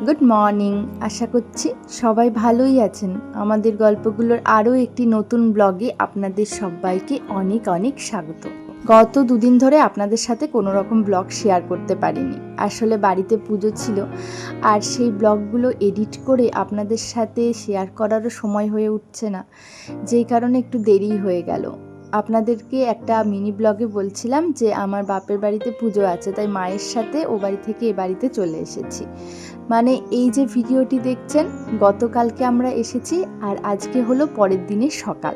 Good morning. আশা করছি সবাই ভালোই আছেন। আমাদের গল্পগুলোর আরও একটি নতুন ব্লগে আপনাদের সবাইকে অনেক অনেক স্বাগত। গত দুদিন ধরে আপনাদের সাথে কোনো রকম ব্লগ শেয়ার করতে পারিনি, আসলে বাড়িতে পুজো ছিল, আর সেই ব্লগগুলো এডিট করে আপনাদের সাথে শেয়ার করারও সময় হয়ে উঠছে না, যেই কারণে একটু দেরি হয়ে গেল। আপনাদেরকে একটা মিনি ব্লগে বলছিলাম যে আমার বাপের বাড়িতে পুজো আছে, তাই মায়ের সাথে ও বাড়ি থেকে এ বাড়িতে চলে এসেছি। মানে এই যে ভিডিওটি দেখছেন, গতকালকে আমরা এসেছি আর আজকে হলো পরের দিনের সকাল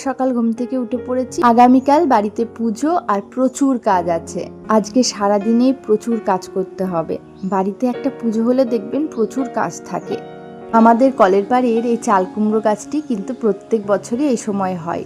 সকাল ঘুম থেকে উঠে পড়েছি। আগামীকাল বাড়িতে পুজো আর প্রচুর কাজ আছে। আজকে সারাদিনেই প্রচুর কাজ করতে হবে। বাড়িতে একটা পুজো হলে দেখবেন প্রচুর কাজ থাকে। আমাদের কলের পাড়ের এই চাল কুমড়ো গাছটি কিন্তু প্রত্যেক বছরই এই সময় হয়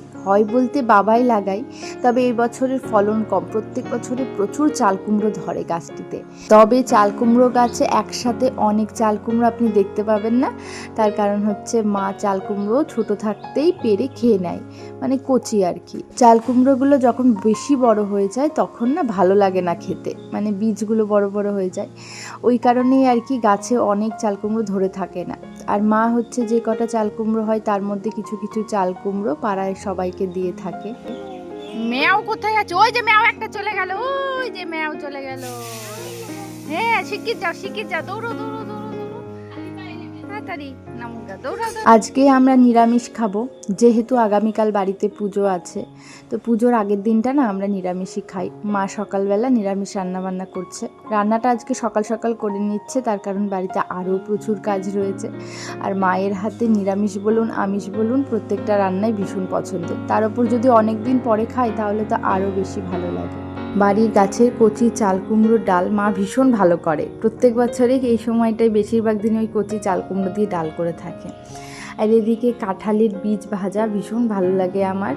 বলতে বাবাই লাগায়, তবে এই বছরের ফলন কম। প্রত্যেক বছরে প্রচুর চাল কুমড়ো ধরে গাছটিতে, তবে চাল কুমড়ো গাছে একসাথে অনেক চাল কুমড়ো আপনি দেখতে পাবেন না। তার কারণ হচ্ছে মা চাল কুমড়ো ছোট থাকতেই পেরে খেয়ে নেয়, মানে কচি আর কি। চাল কুমড়োগুলো যখন বেশি বড় হয়ে যায় তখন না ভালো লাগে না খেতে, মানে বীজগুলো বড় বড় হয়ে যায়, ওই কারণেই আর কি গাছে অনেক চাল কুমড়ো ধরে থাকে না। আর মা হচ্ছে যে কটা চাল কুমড়ো হয় তার মধ্যে কিছু কিছু চাল কুমড়ো পাড়ায় সবাইকে দিয়ে থাকে। ম্যাও কোথায় আছে? ওই যে ম্যাও একটা চলে গেল, ওই যে ম্যাও চলে গেল। হ্যাঁ, শিগগির যাও, দৌড়ো তাড়াতাড়ি নামুগা, দৌড়াও। আজকে আমরা নিরামিষ খাবো, যেহেতু আগামীকাল বাড়িতে পুজো আছে, তো পুজোর আগের দিনটা না আমরা নিরামিষই খাই। মা সকালবেলা নিরামিষ রান্নাবান্না করছে। রান্নাটা আজকে সকাল সকাল করে নিচ্ছে, তার কারণ বাড়িতে আরও প্রচুর কাজ রয়েছে। আর মায়ের হাতে নিরামিষ বলুন আমিষ বলুন প্রত্যেকটা রান্নাই ভীষণ পছন্দের। তার উপর যদি অনেক দিন পরে খাই তাহলে তো আরও বেশি ভালো লাগে। বাড়ির গাছের কচি চাল কুমড়োর ডাল মা ভীষণ ভালো করে। প্রত্যেক বছরই এই সময়টাই বেশিরভাগ দিন ওই কচি চাল কুমড়ো দিয়ে ডাল করে থাকে। আর এদিকে কাঁঠালের বীজ ভাজা ভীষণ ভালো লাগে আমার।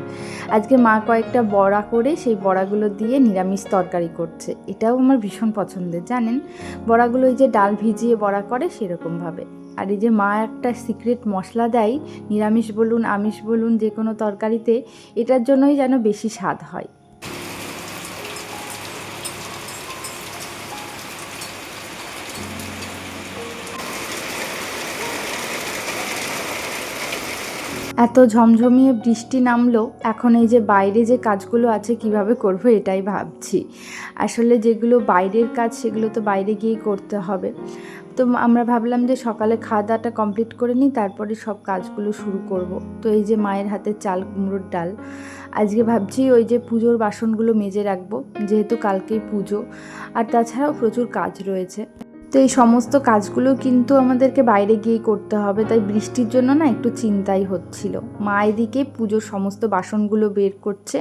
আজকে মা কয়েকটা বড়া করে সেই বড়াগুলো দিয়ে নিরামিষ তরকারি করছে, এটাও আমার ভীষণ পছন্দের জানেন। বড়াগুলো ওই যে ডাল ভিজিয়ে বড়া করে সেরকমভাবে। আর এই যে মা একটা সিক্রেট মশলা দেয় নিরামিষ বলুন আমিষ বলুন যে কোনো তরকারিতে, এটার জন্যই যেন বেশি স্বাদ হয়। এত ঝমঝমিয়ে বৃষ্টি নামলো, এখন এই যে বাইরে যে কাজগুলো আছে কিভাবে করব এটাই ভাবছি। আসলে যেগুলো বাইরের কাজ সেগুলো তো বাইরে গিয়েই করতে হবে। তো আমরা ভাবলাম যে সকালে খাওয়া দাওয়াটা কমপ্লিট করে নিই, তারপরে সব কাজগুলো শুরু করব। তো এই যে মায়ের হাতে চাল কুমড়োর ডাল, আজকে ভাবছি ওই যে পুজোর বাসনগুলো মেজে রাখবো, যেহেতু কালকেই পুজো, আর তাছাড়াও প্রচুর কাজ রয়েছে। তো এই সমস্ত কাজগুলো কিন্তু আমাদেরকে বাইরে গিয়েই করতে হবে, তাই বৃষ্টির জন্য না একটু চিন্তাই হচ্ছিল। মা এদিকে পুজোর সমস্ত বাসনগুলো বের করছে।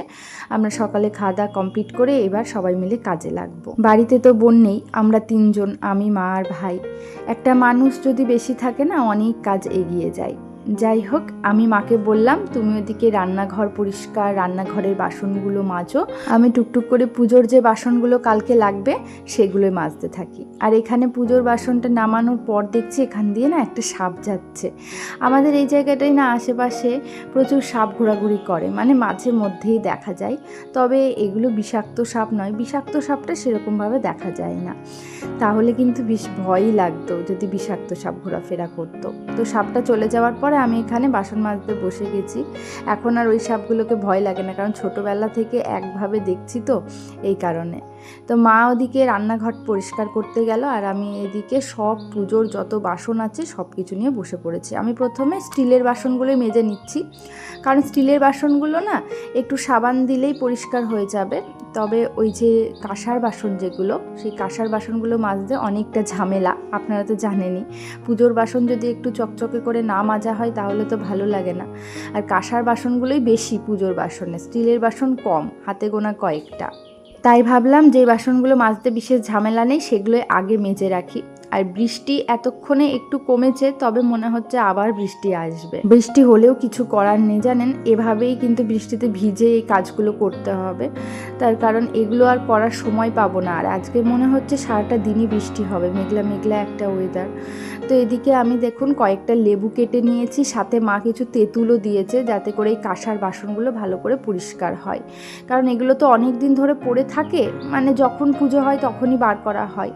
আমরা সকালে খাওয়া দাওয়া কমপ্লিট করে এবার সবাই মিলে কাজে লাগবো। বাড়িতে তো বোন নেই, আমরা তিনজন, আমি মা আর ভাই। একটা মানুষ যদি বেশি থাকে না অনেক কাজ এগিয়ে যায়। যাই হোক, আমি মাকে বললাম তুমি ওদিকে রান্নাঘর পরিষ্কার, রান্নাঘরের বাসনগুলো মাজো, আমি টুকটুক করে পুজোর যে বাসনগুলো কালকে লাগবে সেগুলোই মাজতে থাকি। আর এখানে পুজোর বাসনটা নামানোর পর দেখছি এখান দিয়ে না একটা সাপ যাচ্ছে। আমাদের এই জায়গাটাই না আশেপাশে প্রচুর সাপ ঘোরাঘুরি করে, মানে মাঝে মধ্যেই দেখা যায়, তবে এগুলো বিষাক্ত সাপ নয়। বিষাক্ত সাপটা সেরকমভাবে দেখা যায় না, তাহলে কিন্তু বেশ ভয়ই লাগতো যদি বিষাক্ত সাপ ঘোরাফেরা করতো। তো সাপটা চলে যাওয়ার পরে আমি এখানে বাসন মাজতে বসে গেছি। এখন আর ওই সাপগুলোকে ভয় লাগে না, কারণ ছোটোবেলা থেকে একভাবে দেখছি তো, এই কারণে। তো মা ওদিকে রান্নাঘর পরিষ্কার করতে গেল, আর আমি এদিকে সব পুজোর যত বাসন আছে সব কিছু নিয়ে বসে পড়েছি। আমি প্রথমে স্টিলের বাসনগুলোই মেজে নিচ্ছি, কারণ স্টিলের বাসনগুলো না একটু সাবান দিলেই পরিষ্কার হয়ে যাবে। তবে ওই যে কাঁসার বাসন যেগুলো, সেই কাঁসার বাসনগুলো মাজতে অনেকটা ঝামেলা, আপনারা তো জানেনই। পুজোর বাসন যদি একটু চকচকে করে না মাজা হয় তাহলে তো ভালো লাগে না। আর কাঁসার বাসনগুলোই বেশি পুজোর বাসনে, স্টিলের বাসন কম, হাতে গোনা কয়েকটা। তাই ভাবলাম যে বাসনগুলো মাজতে বিশেষ ঝামেলা নেই সেগুলোই আগে মেজে রাখি। আর বৃষ্টি এতক্ষণে একটু কমেছে, তবে মনে হচ্ছে আবার বৃষ্টি আসবে। বৃষ্টি হলেও কিছু করার নেই জানেন, এভাবেই কিন্তু বৃষ্টিতে ভিজে এই কাজগুলো করতে হবে, তার কারণ এগুলো আর করার সময় পাবো না। আর আজকে মনে হচ্ছে সারাটা দিনই বৃষ্টি হবে, মেঘলা মেঘলা একটা ওয়েদার। তো এদিকে আমি দেখুন কয়েকটা লেবু কেটে নিয়েছি, সাথে মা কিছু তেঁতুলও দিয়েছে যাতে করে এই কাঁসার বাসনগুলো ভালো করে পরিষ্কার হয়, কারণ এগুলো তো অনেক দিন ধরে পড়ে থাকে, মানে যখন পুজো হয় তখনই বার করা হয়।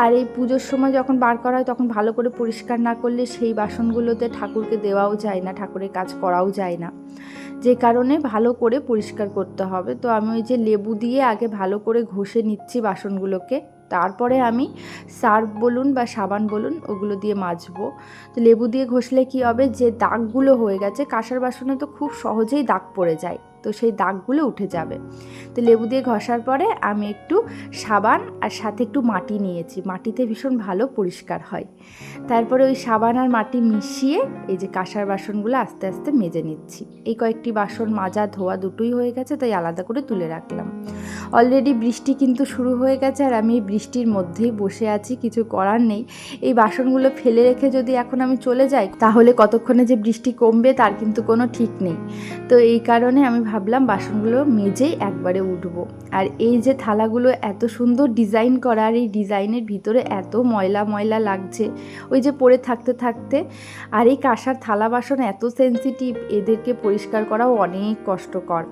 আর এই পুজোর সময় সময় যখন বার করা হয় তখন ভালো করে পরিষ্কার না করলে সেই বাসনগুলোতে ঠাকুরকে দেওয়াও যায় না, ঠাকুরের কাজ করাও যায় না, যে কারণে ভালো করে পরিষ্কার করতে হবে। তো আমি ওই যে লেবু দিয়ে আগে ভালো করে ঘষে নিচ্ছি বাসনগুলোকে, তারপরে আমি সার্ফ বলুন বা সাবান বলুন ওগুলো দিয়ে মাজবো। তো লেবু দিয়ে ঘষলে কি হবে, যে দাগগুলো হয়ে গেছে, কাঁসার বাসনে তো খুব সহজেই দাগ পড়ে যায়, তো সেই দাগগুলো উঠে যাবে। তো লেবু দিয়ে ঘষার পরে আমি একটু সাবান আর সাথে একটু মাটি নিয়েছি, মাটিতে ভীষণ ভালো পরিষ্কার হয়। তারপরে ওই সাবান আর মাটি মিশিয়ে এই যে কাঁসার বাসনগুলো আস্তে আস্তে মেজে নিচ্ছি। এই কয়েকটি বাসন মাজা ধোয়া দুটোই হয়ে গেছে, তাই আলাদা করে তুলে রাখলাম। অলরেডি বৃষ্টি কিন্তু শুরু হয়ে গেছে, আর আমি এই বৃষ্টির মধ্যেই বসে আছি, কিছু করার নেই। এই বাসনগুলো ফেলে রেখে যদি এখন আমি চলে যাই তাহলে কতক্ষণে যে বৃষ্টি কমবে তার কিন্তু কোনো ঠিক নেই। তো এই কারণে আমি ভাবলাম বাসনগুলো মেজেই একবারে উঠবো। আর এই যে থালাগুলো এত সুন্দর ডিজাইন করা, আর এই ডিজাইনের ভিতরে এত ময়লা ময়লা লাগছে ওই যে পরে থাকতে থাকতে। আর এই কাঁসার থালা বাসন এত সেন্সিটিভ, এদেরকে পরিষ্কার করাও অনেক কষ্টকর।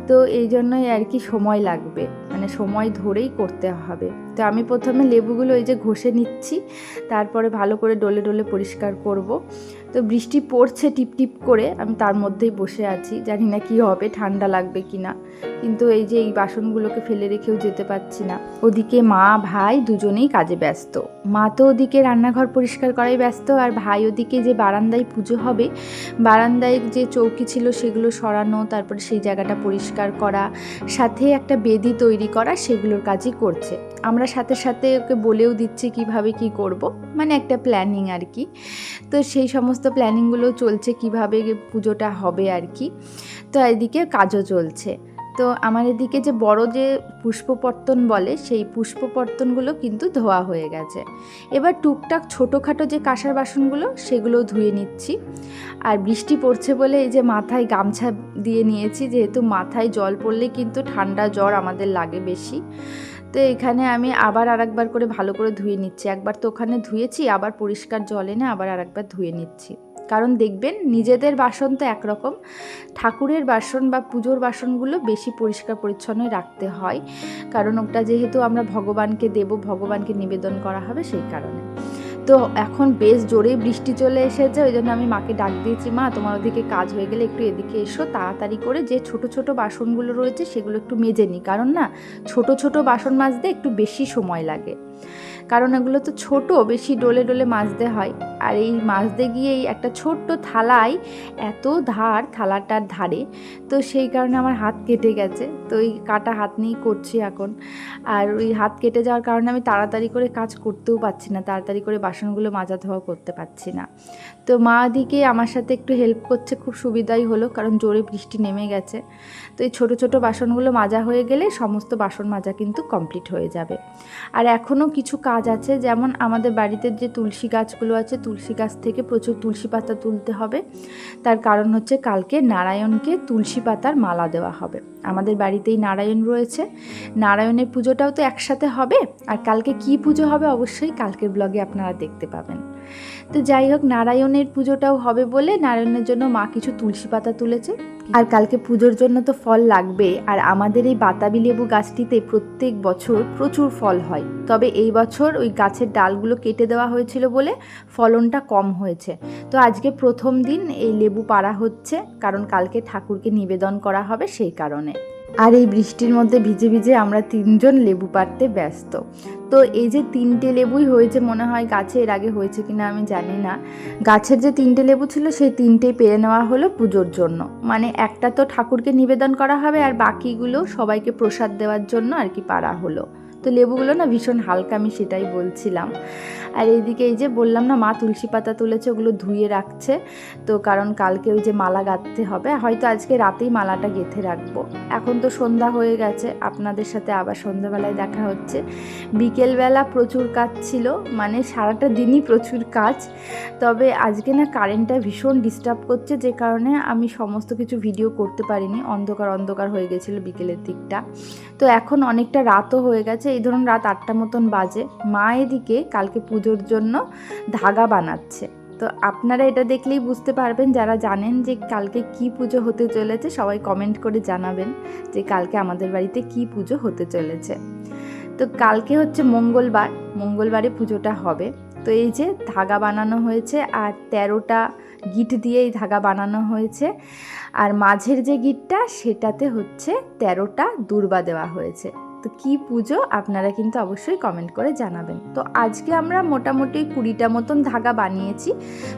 তো এই জন্যই আর কি সময় লাগবে, মানে সময় ধরেই করতে হবে। তো আমি প্রথমে লেবুগুলো এই যে ঘষে নিচ্ছি, তারপরে ভালো করে ডলে ডলে পরিষ্কার করব। তো বৃষ্টি পড়ছে টিপ টিপ করে, আমি তার মধ্যেই বসে আছি, জানি না কি হবে, ঠান্ডা লাগবে কি না। কিন্তু এই যে এই বাসনগুলোকে ফেলে রেখেও যেতে পারছি না। ওদিকে মা ভাই দুজনেই কাজে ব্যস্ত। মা তো ওদিকে রান্নাঘর পরিষ্কার করাই ব্যস্ত, আর ভাই ওদিকে যে বারান্দায় পুজো হবে, বারান্দায় যে চৌকি ছিল সেগুলো সরানো, তারপরে সেই জায়গাটা পরিষ্কার করা, সাথে একটা বেদি তৈরি করা, সেগুলোর কাজই করছে। আমরা সাথে সাথে ওকে বলেও দিচ্ছি কিভাবে কি করব, মানে একটা প্ল্যানিং আর কি। তো সেই সমস্ত প্ল্যানিংগুলো চলছে কিভাবে পুজোটা হবে আর কি। তো এদিকে কাজও চলছে। তো আমার এদিকে যে বড় যে পুষ্পপর্তন বলে, সেই পুষ্পপর্তনগুলো কিন্তু ধোয়া হয়ে গেছে। এবার টুকটাক ছোটোখাটো যে কাঁসার বাসনগুলো সেগুলোও ধুয়ে নিচ্ছি। আর বৃষ্টি পড়ছে বলে এই যে মাথায় গামছা দিয়ে নিয়েছি, যেহেতু মাথায় জল পড়লে কিন্তু ঠান্ডা জ্বর আমাদের লাগে বেশি। তো এখানে আমি আবার আরেকবার করে ভালো করে ধুয়ে নিচ্ছি। একবার তো ওখানে ধুয়েছি, আবার পরিষ্কার জল এনে আবার আরেকবার ধুয়ে নিচ্ছি। কারণ দেখবেন নিজেদের বাসন তো একরকম, ঠাকুরের বাসন বা পুজোর বাসনগুলো বেশি পরিষ্কার পরিচ্ছন্ন রাখতে হয়, কারণ ওটা যেহেতু আমরা ভগবানকে দেব, ভগবানকে নিবেদন করা হবে, সেই কারণে। তো এখন বেশ জোরেই বৃষ্টি চলে এসেছে, ওই জন্য আমি মাকে ডাক দিয়েছি, মা তোমার ওদিকে কাজ হয়ে গেলে একটু এদিকে এসো, তাড়াতাড়ি করে যে ছোট ছোট বাসনগুলো রয়েছে সেগুলো একটু মেজে নিই, কারণ না ছোট ছোট বাসন মাজতে একটু বেশি সময় লাগে, কারণ এগুলো তো ছোট, বেশি ডলে ডলে মাজতে হয়। আর এই মাজতে গিয়েই একটা ছোট্ট থালায় এত ধার থালাটার ধারে, তো সেই কারণে আমার হাত কেটে গেছে। তো ওই কাটা হাত নিয়েই করছি এখন। আর ওই হাত কেটে যাওয়ার কারণে আমি তাড়াতাড়ি করে কাজ করতেও পারছি না, তাড়াতাড়ি করে বাসনগুলো মাজা ধোয়া করতে পারছি না। তো মা দিকে আমার সাথে একটু হেল্প করছে, খুব সুবিধাই হলো, কারণ জোরে বৃষ্টি নেমে গেছে। তো এই ছোটো ছোটো বাসনগুলো মাজা হয়ে গেলে সমস্ত বাসন মাজা কিন্তু কমপ্লিট হয়ে যাবে। আর এখনও কিছু কাজ আছে, যেমন আমাদের বাড়িতে যে তুলসী গাছগুলো আছে, তুলসী গাছ থেকে প্রচুর তুলসী পাতা তুলতে হবে। তার কারণ হচ্ছে কালকে নারায়ণকে তুলসী পাতার মালা দেওয়া হবে। আমাদের বাড়িতেই নারায়ণ রয়েছে, নারায়ণের পুজোটাও তো একসাথে হবে। আর কালকে কি পুজো হবে অবশ্যই কালকের ব্লগে আপনারা দেখতে পাবেন। তো যাই হোক, নারায়ণের পুজোটাও হবে বলে নারায়ণের জন্য মা কিছু তুলসী পাতা তুলেছে। আর কালকে পুজোর জন্য তো ফল লাগবে। আর আমাদের এই বাতাবি লেবু গাছটিতে প্রত্যেক বছর প্রচুর ফল হয়, তবে এই বছর ওই গাছের ডালগুলো কেটে দেওয়া হয়েছিল বলে ফলনটা কম হয়েছে। তো আজকে প্রথম দিন এই লেবু পাড়া হচ্ছে, কারণ কালকে ঠাকুরকে নিবেদন করা হবে, সেই কারণে। আর এই বৃষ্টির মধ্যে ভিজে ভিজে আমরা তিনজন লেবু পাড়তে ব্যস্ত। তো এই যে 3টে লেবুই হয়েছে মনে হয় গাছে, এর আগে হয়েছে কিনা আমি জানি না। গাছের যে 3টে লেবু ছিল সেই 3টেই পেরে নেওয়া হলো পুজোর জন্য, মানে একটা তো ঠাকুরকে নিবেদন করা হবে, আর বাকিগুলো সবাইকে প্রসাদ দেওয়ার জন্য আর কি পাড়া হলো। তো লেবুগুলো না ভীষণ হালকা, আমি সেটাই বলছিলাম। আর এইদিকে এই যে বললাম না, মা তুলসী পাতা তুলেছে, ওগুলো ধুয়ে রাখছে। তো কারণ কালকে ওই যে মালা গাঁথতে হবে, হয়তো আজকে রাতেই মালাটা গেঁথে রাখবো। এখন তো সন্ধ্যা হয়ে গেছে, আপনাদের সাথে আবার সন্ধ্যাবেলায় দেখা হচ্ছে। বিকেলবেলা প্রচুর কাজ ছিল, মানে সারাটা দিনই প্রচুর কাজ। তবে আজকে না কারেন্টটা ভীষণ ডিস্টার্ব করছে, যে কারণে আমি সমস্ত কিছু ভিডিও করতে পারিনি, অন্ধকার অন্ধকার হয়ে গেছিলো বিকেলের দিকটা। তো এখন অনেকটা রাতও হয়ে গেছে, এই ধরুন রাত 8টা মতন বাজে। মা এদিকে কালকে পুজোর জন্য ধাগা বানাচ্ছে। তো আপনারা এটা দেখলেই বুঝতে পারবেন, যারা জানেন যে কালকে কি পুজো হতে চলেছে, সবাই কমেন্ট করে জানাবেন যে কালকে আমাদের বাড়িতে কি পুজো হতে চলেছে। তো কালকে হচ্ছে মঙ্গলবারে পুজোটা হবে। তো এই যে ধাগা বানানো হয়েছে আর 13টা গিট দিয়ে এই ধাগা বানানো হয়েছে, আর মাঝের যে গিটটা সেটাতে হচ্ছে 13টা দূর্বা দেওয়া হয়েছে। তো কি পুজো আপনারা কিন্তু অবশ্যই কমেন্ট করে জানাবেন। তো আজকে আমরা মোটামুটি 20টা মতন ধাগা বানিয়েছি,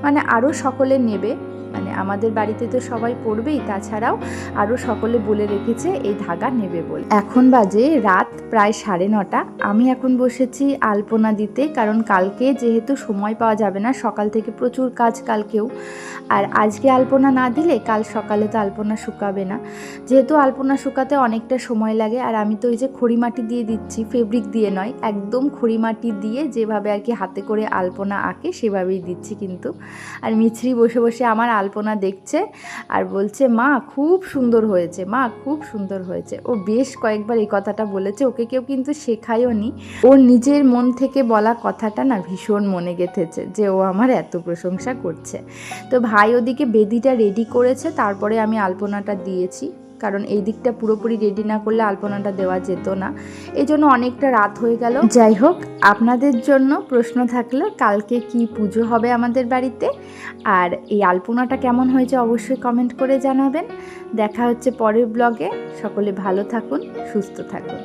মানে আরও সকলে নেবে, মানে আমাদের বাড়িতে তো সবাই পড়বেই, তাছাড়াও আরও সকলে বলে রেখেছে এই ধাগা নেবে বলে। এখন বাজে রাত প্রায় 9:30। আমি এখন বসেছি আলপনা দিতে, কারণ কালকে যেহেতু সময় পাওয়া যাবে না, সকাল থেকে প্রচুর কাজ কালকেও, আর আজকে আলপনা না দিলে কাল সকালে তো আলপনা শুকাবে না, যেহেতু আলপনা শুকাতে অনেকটা সময় লাগে। আর আমি তো এই যে খড়িমাটি দিয়ে দিচ্ছি, ফেব্রিক দিয়ে নয়, একদম খড়িমাটি দিয়ে যেভাবে আর কি হাতে করে আলপনা আঁকে সেভাবেই দিচ্ছি কিন্তু। আর মিছরি বসে বসে আমার আলপনা দেখছে আর বলছে মা খুব সুন্দর হয়েছে, মা খুব সুন্দর হয়েছে। ও বেশ কয়েকবার এই কথাটা বলেছে, ওকে কেউ কিন্তু শেখায়ও নি, ওর নিজের মন থেকে বলা কথাটা না ভীষণ মনে গেঁথেছে যে ও আমার এত প্রশংসা করছে। তো ভাই ওদিকে বেদিটা রেডি করেছে, তারপরে আমি আলপনাটা দিয়েছি, কারণ এই দিকটা পুরোপুরি রেডি না করলে আলপনাটা দেওয়া যেত না, এই জন্য অনেকটা রাত হয়ে গেল। যাই হোক, আপনাদের জন্য প্রশ্ন থাকলো কালকে কি পুজো হবে আমাদের বাড়িতে, আর এই আলপনাটা কেমন হয়েছে অবশ্যই কমেন্ট করে জানাবেন। দেখা হচ্ছে পরের ব্লগে। সকলে ভালো থাকুন, সুস্থ থাকুন।